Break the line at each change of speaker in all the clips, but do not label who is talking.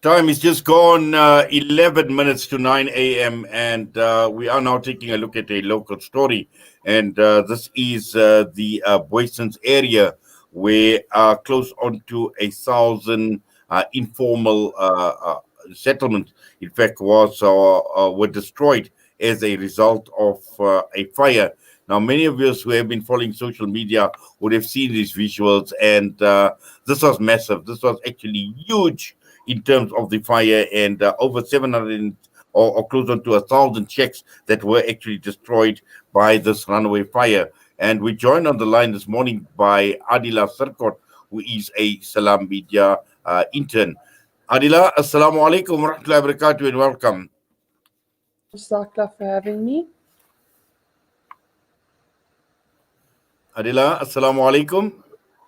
Time is just gone 11 minutes to 9 a.m. and we are now taking a look at a local story. And this is the Booysens area where close on to 1,000 informal settlements, in fact, were destroyed as a result of a fire. Now, many of us who have been following social media would have seen these visuals, and this was massive. This was actually huge in terms of the fire, and over 700 or close on to 1,000 checks that were actually destroyed by this runaway fire. And we joined on the line this morning by Aadila Sirkoth, who is a Salaamedia intern. Aadila, assalamu alaikum wa rahmatullahi wa barakatuh, and welcome.
Jazakallah for having me.
Aadila, assalamu alaikum.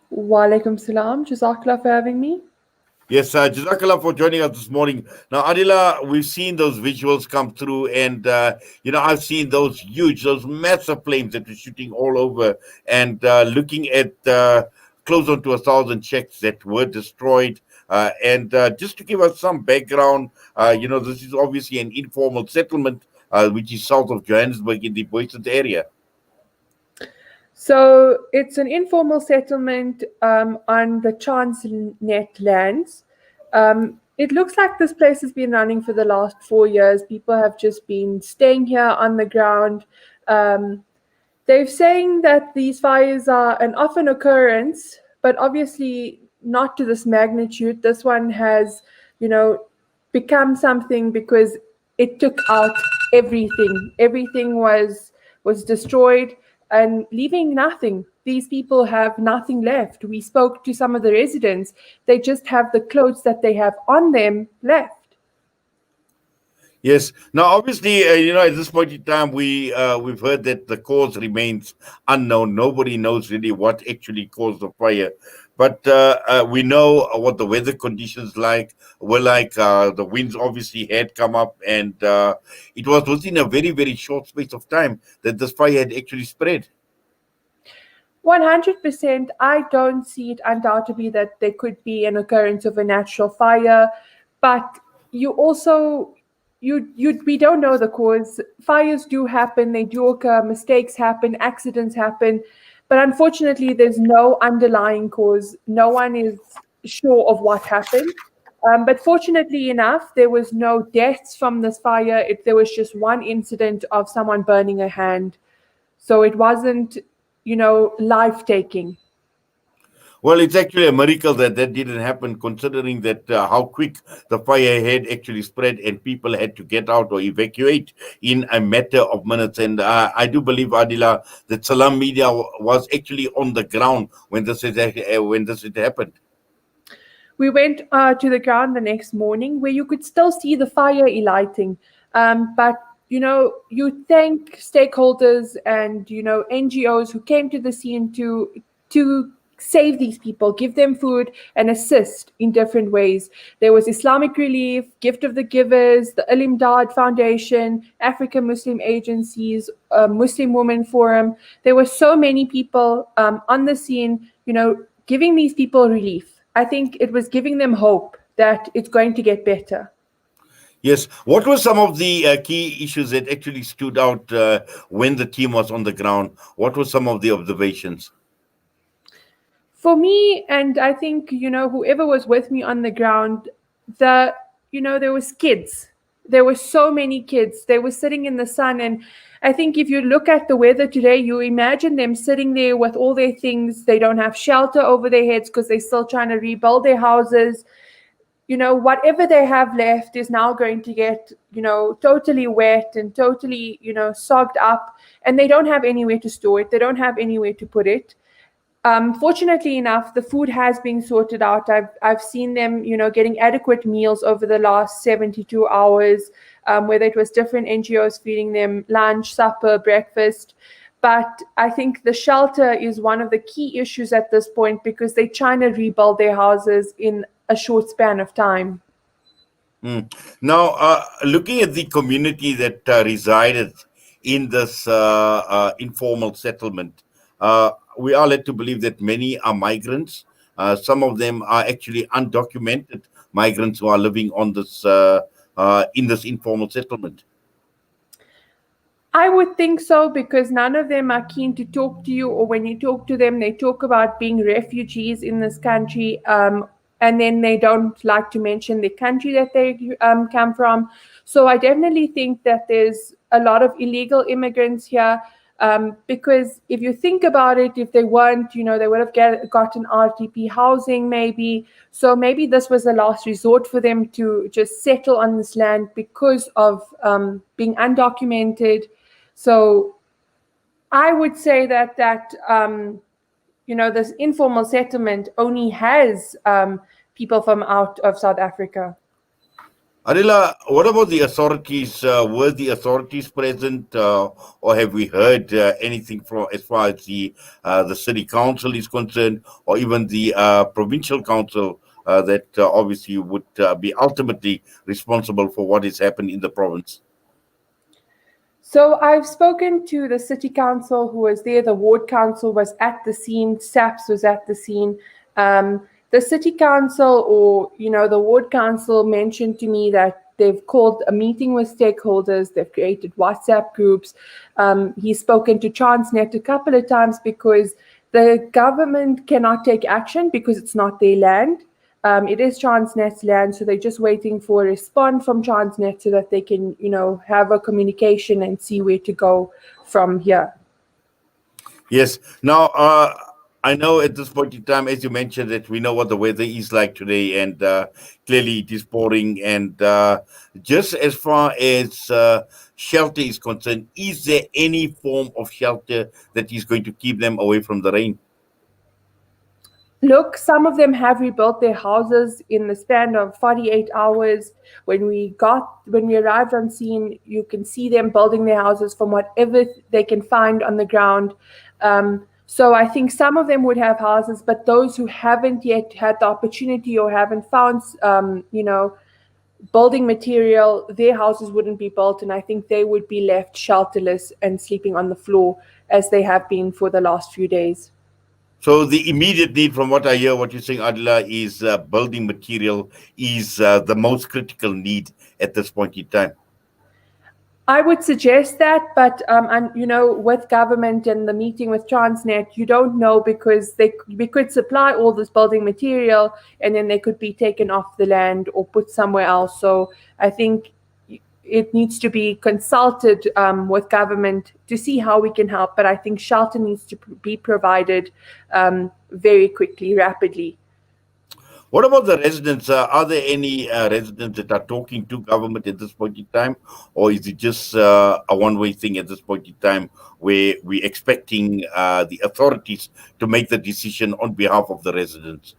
Wa alaikum salam. Jazakallah for having me.
Yes, Jazakallah for joining us this morning. Now, Aadila, we've seen those visuals come through, and I've seen those massive flames that were shooting all over, and looking at close on to 1,000 checks that were destroyed. And just to give us some background, this is obviously an informal settlement, which is south of Johannesburg in the Booysens area.
So it's an informal settlement on the Transnet lands. It looks like this place has been running for the last 4 years. People have just been staying here on the ground. They're saying that these fires are an often occurrence, but obviously not to this magnitude. This one has, become something because it took out everything. Everything was destroyed and leaving nothing. These people have nothing left. We spoke to some of the residents. They just have the clothes that they have on them left.
Yes. Now, obviously, at this point in time, we've heard that the cause remains unknown. Nobody knows really what actually caused the fire. But we know what the weather conditions were like. The winds obviously had come up, and it was within a very, very short space of time that this fire had actually spread.
100%. I don't see it undoubtedly that there could be an occurrence of a natural fire, but we don't know the cause. Fires do happen, they do occur, mistakes happen, accidents happen. But unfortunately, there's no underlying cause. No one is sure of what happened. But fortunately enough, there was no deaths from this fire. There was just one incident of someone burning a hand. So it wasn't, life-taking.
Well, it's actually a miracle that didn't happen, considering that how quick the fire had actually spread and people had to get out or evacuate in a matter of minutes. And I do believe, Aadila, that Salaamedia was actually on the ground when this had happened.
We went to the ground the next morning where you could still see the fire lighting. But you thank stakeholders and, NGOs who came to the scene to save these people, give them food and assist in different ways. There was Islamic Relief, Gift of the Givers, the Al-Imdad Foundation, African Muslim agencies, Muslim Women Forum. There were so many people on the scene, giving these people relief. I think it was giving them hope that it's going to get better.
Yes. What were some of the key issues that actually stood out when the team was on the ground? What were some of the observations?
For me, and I think, whoever was with me on the ground, there was kids. There were so many kids. They were sitting in the sun. And I think if you look at the weather today, you imagine them sitting there with all their things. They don't have shelter over their heads because they're still trying to rebuild their houses. Whatever they have left is now going to get, totally wet and totally, sogged up. And they don't have anywhere to store it. They don't have anywhere to put it. Fortunately enough, the food has been sorted out. I've seen them, getting adequate meals over the last 72 hours, whether it was different NGOs feeding them lunch, supper, breakfast. But I think the shelter is one of the key issues at this point because they're trying to rebuild their houses in a short span of time.
Now, looking at the community that resided in this informal settlement, we are led to believe that many are migrants. some of them are actually undocumented migrants who are living on this in this informal settlement.
I would think so because none of them are keen to talk to you, or when you talk to them, they talk about being refugees in this country, and then they don't like to mention the country that they come from. So I definitely think that there's a lot of illegal immigrants here. Because if you think about it, if they weren't, they would have gotten RTP housing maybe. So maybe this was the last resort for them to just settle on this land because of being undocumented. So I would say that this informal settlement only has people from out of South Africa.
Adila, what about the authorities? Were the authorities present, or have we heard anything from as far as the city council is concerned, or even the provincial council that obviously would be ultimately responsible for what has happened in the province?
So I've spoken to the city council who was there. The ward council was at the scene. SAPS was at the scene. The city council or the ward council mentioned to me that they've called a meeting with stakeholders. They've created WhatsApp groups. He's spoken to Transnet a couple of times because the government cannot take action because it's not their land. It is Transnet's land, so they're just waiting for a response from Transnet so that they can, have a communication and see where to go from here.
Yes. Now, I know at this point in time, as you mentioned, that we know what the weather is like today, and clearly it is pouring. And just as far as shelter is concerned, is there any form of shelter that is going to keep them away from the rain?
Look, some of them have rebuilt their houses in the span of 48 hours. When we arrived on scene, you can see them building their houses from whatever they can find on the ground. So I think some of them would have houses, but those who haven't yet had the opportunity or haven't found, building material, their houses wouldn't be built, and I think they would be left shelterless and sleeping on the floor as they have been for the last few days.
So the immediate need, from what I hear, what you're saying, Adila, is building material is the most critical need at this point in time.
I would suggest that, but with government and the meeting with Transnet, you don't know because we could supply all this building material and then they could be taken off the land or put somewhere else. So I think it needs to be consulted with government to see how we can help. But I think shelter needs to be provided very quickly, rapidly.
What about the residents? Are there any residents that are talking to government at this point in time, or is it just a one-way thing at this point in time where we're expecting the authorities to make the decision on behalf of the residents?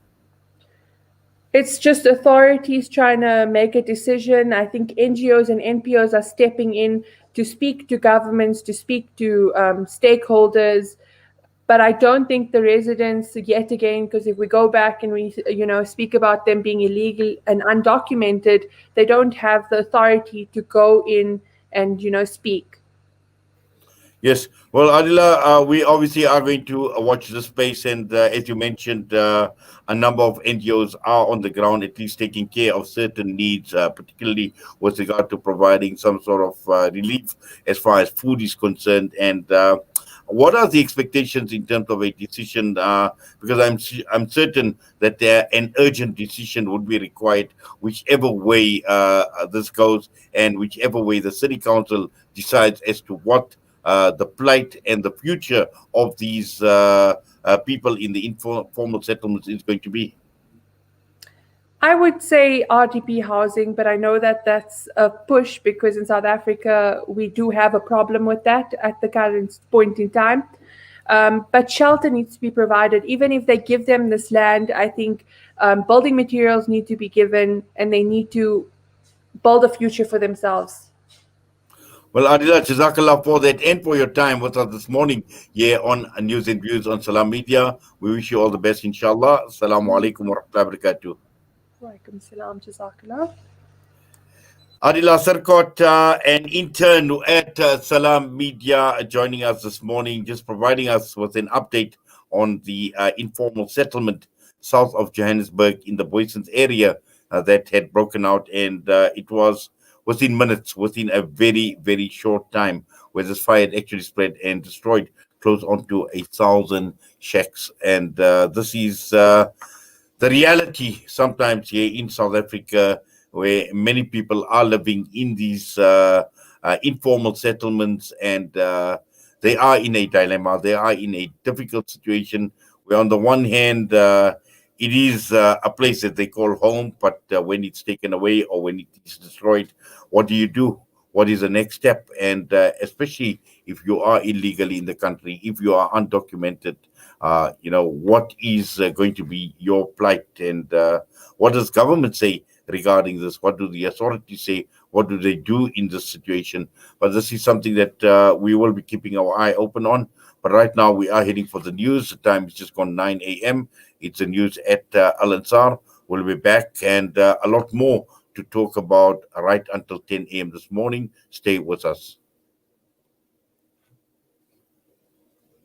It's just authorities trying to make a decision. I think NGOs and NPOs are stepping in to speak to governments, to speak to stakeholders. But I don't think the residents, yet again, because if we go back and we, speak about them being illegal and undocumented, they don't have the authority to go in and, speak.
Yes. Well, Adila, we obviously are going to watch the space. And as you mentioned, a number of NGOs are on the ground, at least taking care of certain needs, particularly with regard to providing some sort of relief as far as food is concerned. And what are the expectations in terms of a decision? Because I'm certain that an urgent decision would be required, whichever way this goes, and whichever way the city council decides as to what the plight and the future of these people in the informal settlements is going to be.
I would say RTP housing, but I know that that's a push because in South Africa, we do have a problem with that at the current point in time. But shelter needs to be provided. Even if they give them this land, I think building materials need to be given and they need to build a future for themselves.
Well, Aadila, Jazakallah for that and for your time with us this morning here on News and Views on Salaamedia. We wish you all the best, inshallah. Assalamu alaikum wa rahmatullahi wa barakatuh.
Walaikum salam, Jazakallah.
Aadila Sirkoth, an intern at Salaamedia, joining us this morning, just providing us with an update on the informal settlement south of Johannesburg in the Boysens area that had broken out, and it was within minutes, within a very, very short time, where this fire had actually spread and destroyed close onto 1,000 shacks. And this is the reality sometimes here in South Africa, where many people are living in these informal settlements, and they are in a dilemma. They are in a difficult situation where, on the one hand, it is a place that they call home, but when it's taken away or when it is destroyed, what do you do? What is the next step? And especially if you are illegally in the country, if you are undocumented, what is going to be your plight, and what does government say regarding this? What do the authorities say? What do they do in this situation? But this is something that we will be keeping our eye open on. But right now we are heading for the news. The time is just gone 9 a.m. It's the news at Al Ansar. We'll be back, and a lot more to talk about right until 10 a.m. this morning. Stay with us.